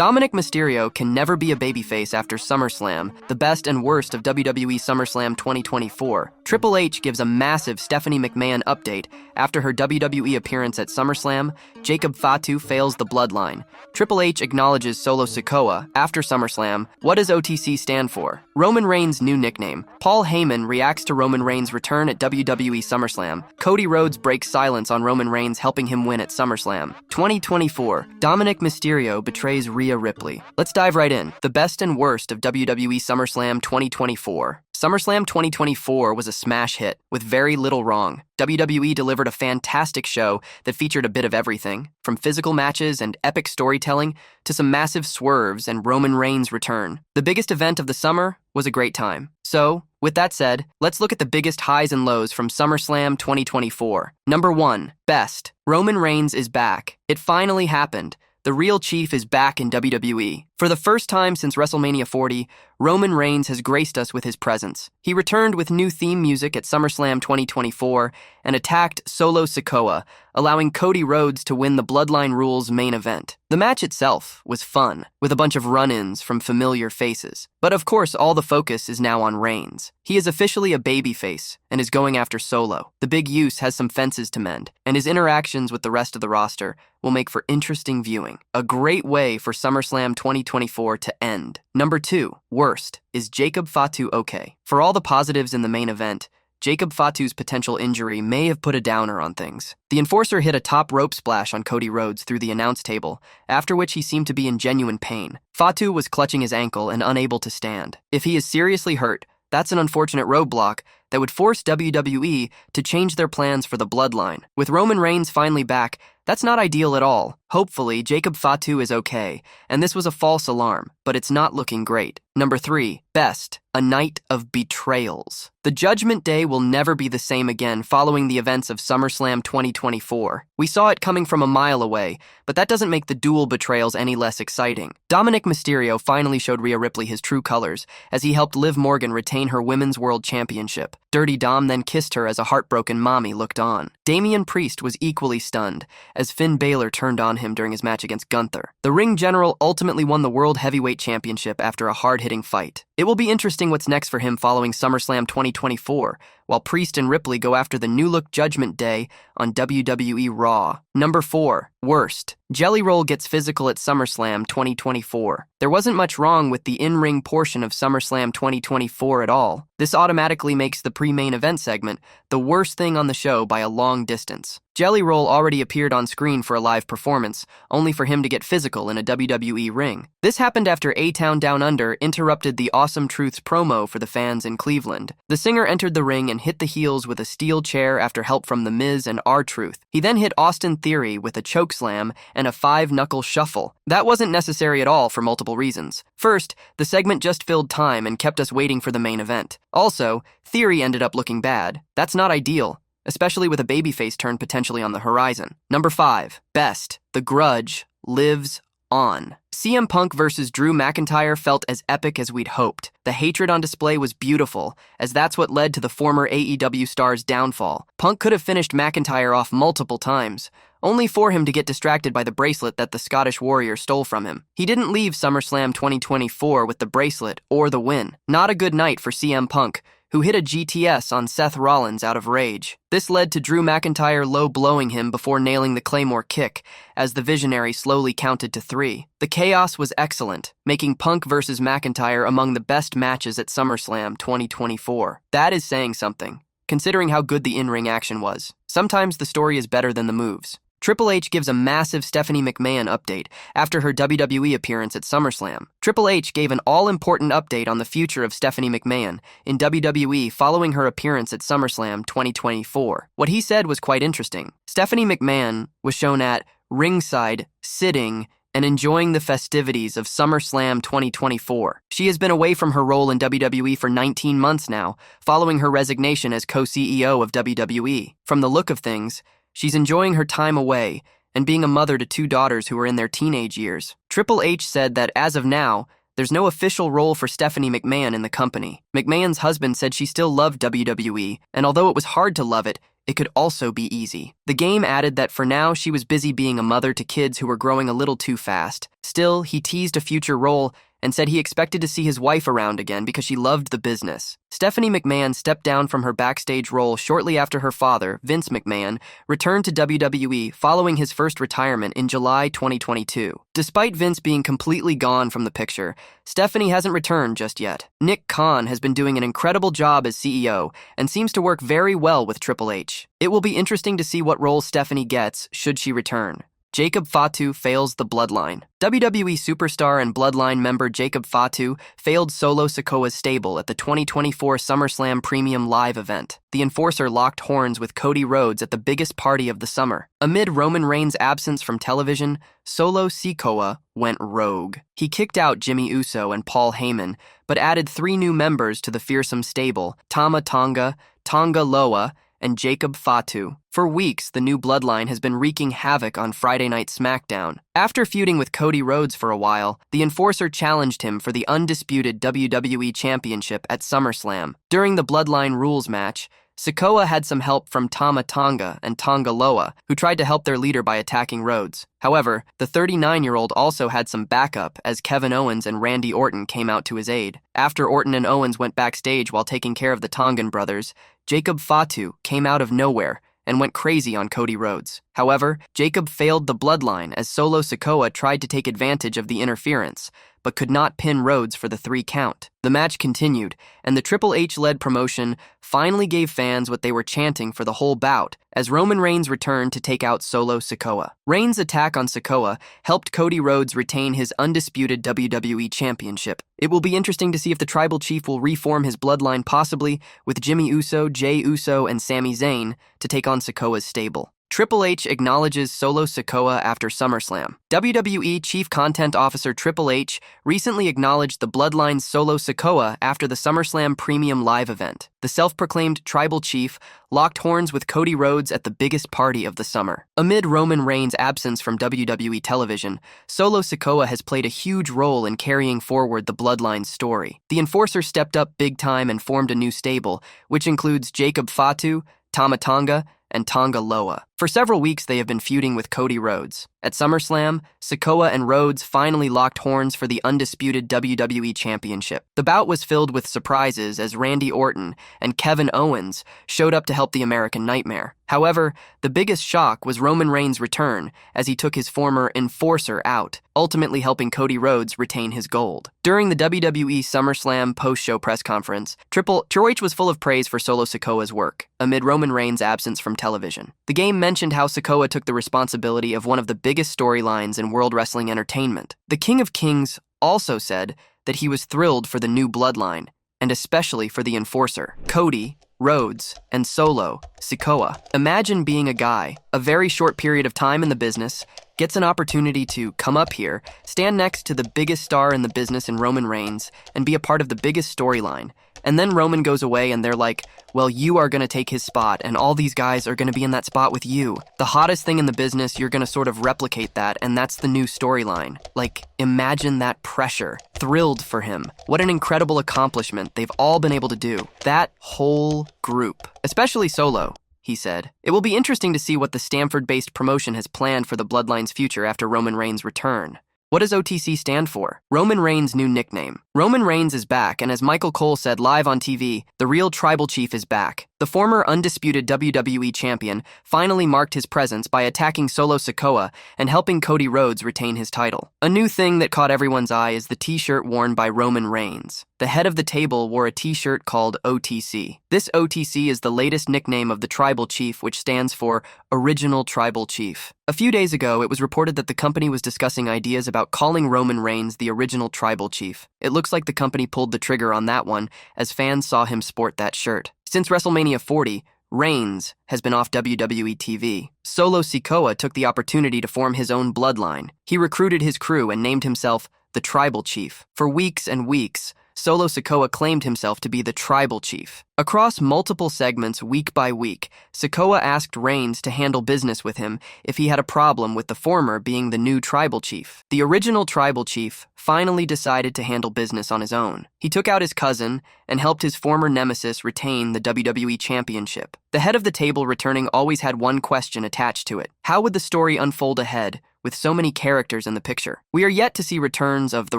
Dominic Mysterio can never be a babyface after SummerSlam, the best and worst of WWE SummerSlam 2024. Triple H gives a massive Stephanie McMahon update. After her WWE appearance at SummerSlam, Jacob Fatu fails the Bloodline. Triple H acknowledges Solo Sikoa. After SummerSlam, what does OTC stand for? Roman Reigns' new nickname. Paul Heyman reacts to Roman Reigns' return at WWE SummerSlam. Cody Rhodes breaks silence on Roman Reigns helping him win at SummerSlam. 2024, Dominik Mysterio betrays Rhea Ripley. Let's dive right in. The best and worst of WWE SummerSlam 2024. SummerSlam 2024 was a smash hit, with very little wrong. WWE delivered a fantastic show that featured a bit of everything, from physical matches and epic storytelling to some massive swerves and Roman Reigns' return. The biggest event of the summer was a great time. So, with that said, let's look at the biggest highs and lows from SummerSlam 2024. Number 1. Best. Roman Reigns is back. It finally happened. The real chief is back in WWE. For the first time since WrestleMania 40, Roman Reigns has graced us with his presence. He returned with new theme music at SummerSlam 2024 and attacked Solo Sikoa, allowing Cody Rhodes to win the Bloodline Rules main event. The match itself was fun, with a bunch of run-ins from familiar faces. But of course, all the focus is now on Reigns. He is officially a babyface and is going after Solo. The Big Use has some fences to mend, and his interactions with the rest of the roster will make for interesting viewing. A great way for SummerSlam 2024 to end. Number 2. Worst. Is Jacob Fatu okay? For all the positives in the main event, Jacob Fatu's potential injury may have put a downer on things. The enforcer hit a top rope splash on Cody Rhodes through the announce table, after which he seemed to be in genuine pain. Fatu was clutching his ankle and unable to stand. If he is seriously hurt, that's an unfortunate roadblock that would force WWE to change their plans for the Bloodline. With Roman Reigns finally back, that's not ideal at all. Hopefully, Jacob Fatu is okay, and this was a false alarm, but it's not looking great. Number 3. Best. A night of betrayals. The Judgment Day will never be the same again following the events of SummerSlam 2024. We saw it coming from a mile away, but that doesn't make the dual betrayals any less exciting. Dominik Mysterio finally showed Rhea Ripley his true colors as he helped Liv Morgan retain her Women's World Championship. Dirty Dom then kissed her as a heartbroken mommy looked on. Damian Priest was equally stunned as Finn Balor turned on him during his match against Gunther. The Ring General ultimately won the World Heavyweight Championship after a hard-hitting fight. It will be interesting what's next for him following SummerSlam 2024, while Priest and Ripley go after the new-look Judgment Day on WWE Raw. Number 4. Worst. Jelly Roll gets physical at SummerSlam 2024. There wasn't much wrong with the in-ring portion of SummerSlam 2024 at all. This automatically makes the pre-main event segment the worst thing on the show by a long distance. Jelly Roll already appeared on screen for a live performance, only for him to get physical in a WWE ring. This happened after A-Town Down Under interrupted the Awesome Truth's promo for the fans in Cleveland. The singer entered the ring and hit the heels with a steel chair after help from The Miz and R-Truth. He then hit Austin Theory with a chokeslam and a 5-knuckle shuffle. That wasn't necessary at all for multiple reasons. First, the segment just filled time and kept us waiting for the main event. Also, Theory ended up looking bad. That's not ideal, especially with a babyface turn potentially on the horizon. Number 5. Best. The Grudge lives on. CM Punk versus Drew McIntyre felt as epic as we'd hoped. The hatred on display was beautiful, as that's what led to the former AEW star's downfall. Punk could have finished McIntyre off multiple times, only for him to get distracted by the bracelet that the Scottish Warrior stole from him. He didn't leave SummerSlam 2024 with the bracelet or the win. Not a good night for CM Punk, who hit a GTS on Seth Rollins out of rage. This led to Drew McIntyre low-blowing him before nailing the Claymore kick, as the Visionary slowly counted to 3. The chaos was excellent, making Punk versus McIntyre among the best matches at SummerSlam 2024. That is saying something, considering how good the in-ring action was. Sometimes the story is better than the moves. Triple H gives a massive Stephanie McMahon update after her WWE appearance at SummerSlam. Triple H gave an all-important update on the future of Stephanie McMahon in WWE following her appearance at SummerSlam 2024. What he said was quite interesting. Stephanie McMahon was shown at ringside, sitting, and enjoying the festivities of SummerSlam 2024. She has been away from her role in WWE for 19 months now, following her resignation as co-CEO of WWE. From the look of things, she's enjoying her time away and being a mother to 2 daughters who are in their teenage years. Triple H said that as of now, there's no official role for Stephanie McMahon in the company. McMahon's husband said she still loved WWE, and although it was hard to love it, it could also be easy. The game added that for now she was busy being a mother to kids who were growing a little too fast. Still, he teased a future role and said he expected to see his wife around again because she loved the business. Stephanie McMahon stepped down from her backstage role shortly after her father, Vince McMahon, returned to WWE following his first retirement in July 2022. Despite Vince being completely gone from the picture, Stephanie hasn't returned just yet. Nick Khan has been doing an incredible job as CEO and seems to work very well with Triple H. It will be interesting to see what role Stephanie gets should she return. Jacob Fatu fails the Bloodline. WWE superstar and Bloodline member Jacob Fatu failed Solo Sikoa's stable at the 2024 SummerSlam Premium Live event. The enforcer locked horns with Cody Rhodes at the biggest party of the summer. Amid Roman Reigns' absence from television, Solo Sikoa went rogue. He kicked out Jimmy Uso and Paul Heyman, but added 3 new members to the fearsome stable: Tama Tonga, Tonga Loa, and Jacob Fatu. For weeks, the new Bloodline has been wreaking havoc on Friday Night SmackDown. After feuding with Cody Rhodes for a while, the enforcer challenged him for the undisputed WWE Championship at SummerSlam. During the Bloodline Rules match, Sikoa had some help from Tama Tonga and Tonga Loa, who tried to help their leader by attacking Rhodes. However, the 39-year-old also had some backup as Kevin Owens and Randy Orton came out to his aid. After Orton and Owens went backstage while taking care of the Tongan brothers, Jacob Fatu came out of nowhere and went crazy on Cody Rhodes. However, Jacob failed the Bloodline as Solo Sikoa tried to take advantage of the interference, but could not pin Rhodes for the 3 count. The match continued, and the Triple H-led promotion finally gave fans what they were chanting for the whole bout as Roman Reigns returned to take out Solo Sikoa. Reigns' attack on Sikoa helped Cody Rhodes retain his undisputed WWE Championship. It will be interesting to see if the Tribal Chief will reform his bloodline, possibly with Jimmy Uso, Jey Uso, and Sami Zayn to take on Sikoa's stable. Triple H acknowledges Solo Sikoa after SummerSlam. WWE Chief Content Officer Triple H recently acknowledged the Bloodline's Solo Sikoa after the SummerSlam Premium Live event. The self-proclaimed Tribal Chief locked horns with Cody Rhodes at the biggest party of the summer. Amid Roman Reigns' absence from WWE television, Solo Sikoa has played a huge role in carrying forward the Bloodline's story. The enforcer stepped up big time and formed a new stable, which includes Jacob Fatu, Tama Tonga, and Tonga Loa. For several weeks, they have been feuding with Cody Rhodes. At SummerSlam, Sikoa and Rhodes finally locked horns for the undisputed WWE Championship. The bout was filled with surprises as Randy Orton and Kevin Owens showed up to help the American Nightmare. However, the biggest shock was Roman Reigns' return as he took his former enforcer out, ultimately helping Cody Rhodes retain his gold. During the WWE SummerSlam post-show press conference, Triple H was full of praise for Solo Sikoa's work amid Roman Reigns' absence from television. The game mentioned how Sikoa took the responsibility of one of the biggest storylines in World Wrestling entertainment. The King of Kings also said that he was thrilled for the new Bloodline, and especially for the enforcer, Cody Rhodes, and Solo Sikoa. Imagine being a guy, a very short period of time in the business, gets an opportunity to come up here, stand next to the biggest star in the business in Roman Reigns, and be a part of the biggest storyline. And then Roman goes away and they're like, well, you are going to take his spot, and all these guys are going to be in that spot with you. The hottest thing in the business, you're going to sort of replicate that, and that's the new storyline. Like, imagine that pressure. Thrilled for him. What an incredible accomplishment they've all been able to do. That whole group. Especially Solo, he said. It will be interesting to see what the Stamford-based promotion has planned for the Bloodline's future after Roman Reigns' return. What does OTC stand for? Roman Reigns' new nickname. Roman Reigns is back, and as Michael Cole said live on TV, the real Tribal Chief is back. The former undisputed WWE champion finally marked his presence by attacking Solo Sikoa and helping Cody Rhodes retain his title. A new thing that caught everyone's eye is the t-shirt worn by Roman Reigns. The head of the table wore a t-shirt called OTC. This OTC is the latest nickname of the Tribal Chief, which stands for Original Tribal Chief. A few days ago, it was reported that the company was discussing ideas about calling Roman Reigns the Original Tribal Chief. It looks like the company pulled the trigger on that one, as fans saw him sport that shirt. Since WrestleMania 40, Reigns has been off WWE TV. Solo Sikoa took the opportunity to form his own bloodline. He recruited his crew and named himself the Tribal Chief. For weeks and weeks, Solo Sikoa claimed himself to be the tribal chief. Across multiple segments week by week, Sikoa asked Reigns to handle business with him if he had a problem with the former being the new tribal chief. The original tribal chief finally decided to handle business on his own. He took out his cousin and helped his former nemesis retain the WWE Championship. The head of the table returning always had one question attached to it. How would the story unfold ahead with so many characters in the picture? We are yet to see returns of The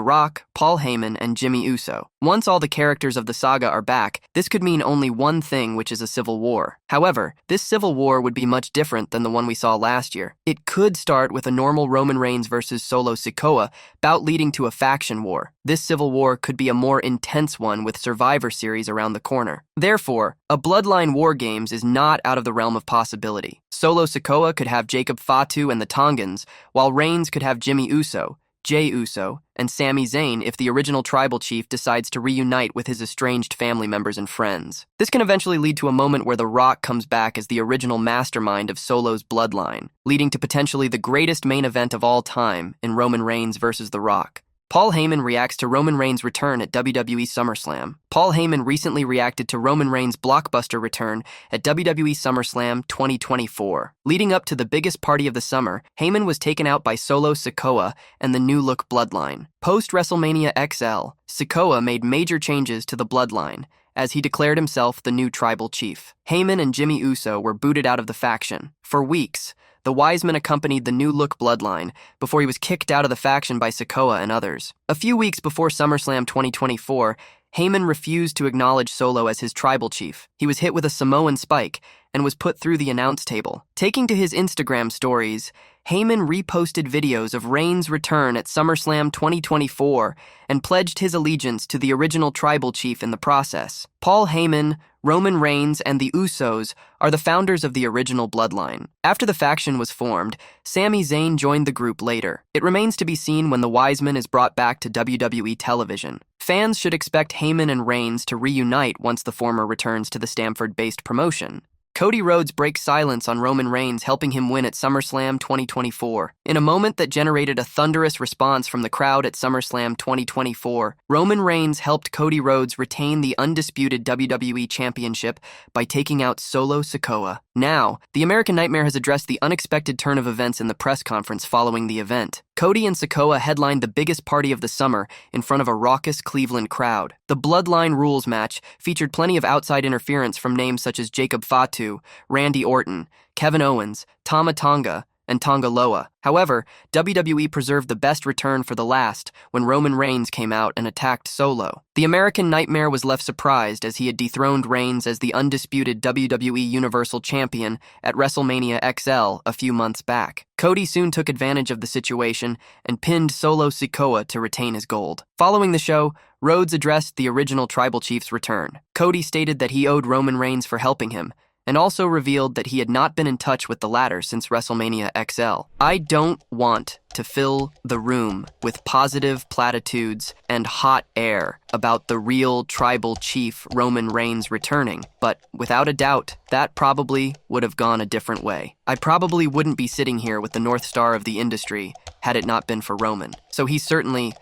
Rock, Paul Heyman, and Jimmy Uso. Once all the characters of the saga are back, this could mean only one thing, which is a civil war. However, this civil war would be much different than the one we saw last year. It could start with a normal Roman Reigns versus Solo Sikoa bout leading to a faction war. This civil war could be a more intense one with Survivor Series around the corner. Therefore, a Bloodline War Games is not out of the realm of possibility. Solo Sikoa could have Jacob Fatu and the Tongans, while Reigns could have Jimmy Uso, Jey Uso, and Sami Zayn if the original tribal chief decides to reunite with his estranged family members and friends. This can eventually lead to a moment where The Rock comes back as the original mastermind of Solo's bloodline, leading to potentially the greatest main event of all time in Roman Reigns versus The Rock. Paul Heyman reacts to Roman Reigns' return at WWE SummerSlam. Paul Heyman recently reacted to Roman Reigns' blockbuster return at WWE SummerSlam 2024. Leading up to the biggest party of the summer, Heyman was taken out by Solo Sikoa and the New Look Bloodline. Post-WrestleMania XL, Sikoa made major changes to the Bloodline, as he declared himself the new tribal chief. Heyman and Jimmy Uso were booted out of the faction. For weeks, the Wiseman accompanied the New Look Bloodline before he was kicked out of the faction by Sikoa and others. A few weeks before SummerSlam 2024, Heyman refused to acknowledge Solo as his tribal chief. He was hit with a Samoan spike and was put through the announce table. Taking to his Instagram stories, Heyman reposted videos of Reigns' return at SummerSlam 2024 and pledged his allegiance to the original tribal chief in the process. Paul Heyman, Roman Reigns, and the Usos are the founders of the original bloodline. After the faction was formed, Sami Zayn joined the group later. It remains to be seen when the Wiseman is brought back to WWE television. Fans should expect Heyman and Reigns to reunite once the former returns to the Stamford-based promotion. Cody Rhodes breaks silence on Roman Reigns, helping him win at SummerSlam 2024. In a moment that generated a thunderous response from the crowd at SummerSlam 2024, Roman Reigns helped Cody Rhodes retain the undisputed WWE Championship by taking out Solo Sikoa. Now, the American Nightmare has addressed the unexpected turn of events in the press conference following the event. Cody and Sikoa headlined the biggest party of the summer in front of a raucous Cleveland crowd. The Bloodline Rules match featured plenty of outside interference from names such as Jacob Fatu, Randy Orton, Kevin Owens, Tama Tonga, and Tonga Loa. However, WWE preserved the best return for the last when Roman Reigns came out and attacked Solo. The American Nightmare was left surprised as he had dethroned Reigns as the undisputed WWE Universal Champion at WrestleMania XL a few months back. Cody soon took advantage of the situation and pinned Solo Sikoa to retain his gold. Following the show, Rhodes addressed the original tribal chief's return. Cody stated that he owed Roman Reigns for helping him, and also revealed that he had not been in touch with the latter since WrestleMania XL. I don't want to fill the room with positive platitudes and hot air about the real tribal chief Roman Reigns returning, but without a doubt, that probably would have gone a different way. I probably wouldn't be sitting here with the North Star of the industry had it not been for Roman. So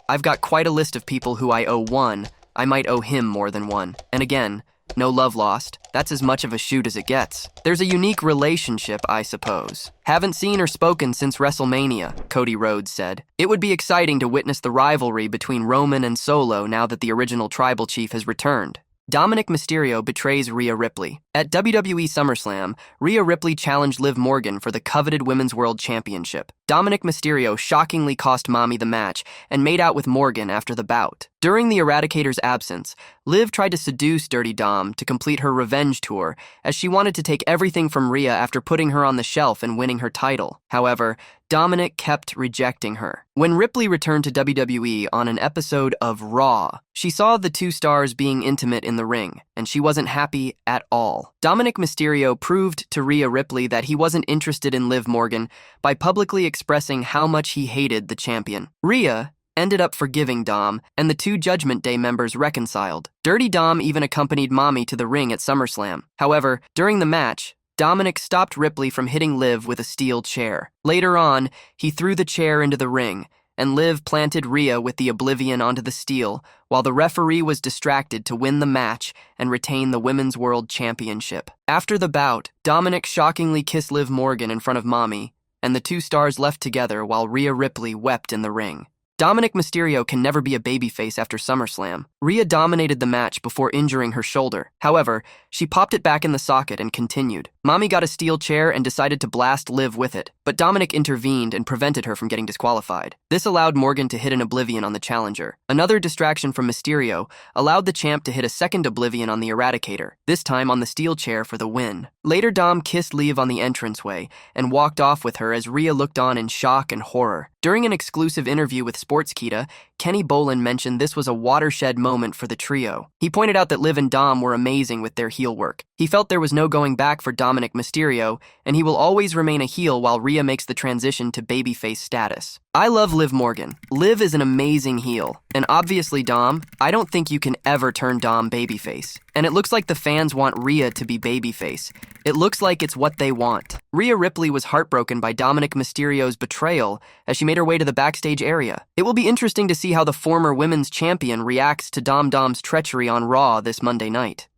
I've got quite a list of people who I owe one. I might owe him more than one. And again, no love lost. That's as much of a shoot as it gets. There's a unique relationship, I suppose. Haven't seen or spoken since WrestleMania, Cody Rhodes said. It would be exciting to witness the rivalry between Roman and Solo now that the original tribal chief has returned. Dominic Mysterio betrays Rhea Ripley. At WWE SummerSlam, Rhea Ripley challenged Liv Morgan for the coveted Women's World Championship. Dominik Mysterio shockingly cost Mommy the match and made out with Morgan after the bout. During the Eradicator's absence, Liv tried to seduce Dirty Dom to complete her revenge tour, as she wanted to take everything from Rhea after putting her on the shelf and winning her title. However, Dominik kept rejecting her. When Ripley returned to WWE on an episode of Raw, she saw the two stars being intimate in the ring, and she wasn't happy at all. Dominik Mysterio proved to Rhea Ripley that he wasn't interested in Liv Morgan by publicly expressing how much he hated the champion. Rhea ended up forgiving Dom, and the two Judgment Day members reconciled. Dirty Dom even accompanied Mommy to the ring at SummerSlam. However, during the match, Dominik stopped Ripley from hitting Liv with a steel chair. Later on, he threw the chair into the ring, and Liv planted Rhea with the Oblivion onto the steel, while the referee was distracted to win the match and retain the Women's World Championship. After the bout, Dominik shockingly kissed Liv Morgan in front of Mommy, and the two stars left together while Rhea Ripley wept in the ring. Dominic Mysterio can never be a babyface after SummerSlam. Rhea dominated the match before injuring her shoulder. However, she popped it back in the socket and continued. Mommy got a steel chair and decided to blast Liv with it, but Dominik intervened and prevented her from getting disqualified. This allowed Morgan to hit an Oblivion on the challenger. Another distraction from Mysterio allowed the champ to hit a second Oblivion on the Eradicator, this time on the steel chair for the win. Later, Dom kissed Liv on the entranceway and walked off with her as Rhea looked on in shock and horror. During an exclusive interview with Sportskeeda, Kenny Bolin mentioned this was a watershed moment for the trio. He pointed out that Liv and Dom were amazing with their heel work. He felt there was no going back for Dominik Mysterio, and he will always remain a heel while Rhea makes the transition to babyface status. I love Liv Morgan. Liv is an amazing heel. And obviously Dom, I don't think you can ever turn Dom babyface. And it looks like the fans want Rhea to be babyface. It looks like it's what they want. Rhea Ripley was heartbroken by Dominik Mysterio's betrayal as she made her way to the backstage area. It will be interesting to see how the former women's champion reacts to Dom's treachery on Raw this Monday night.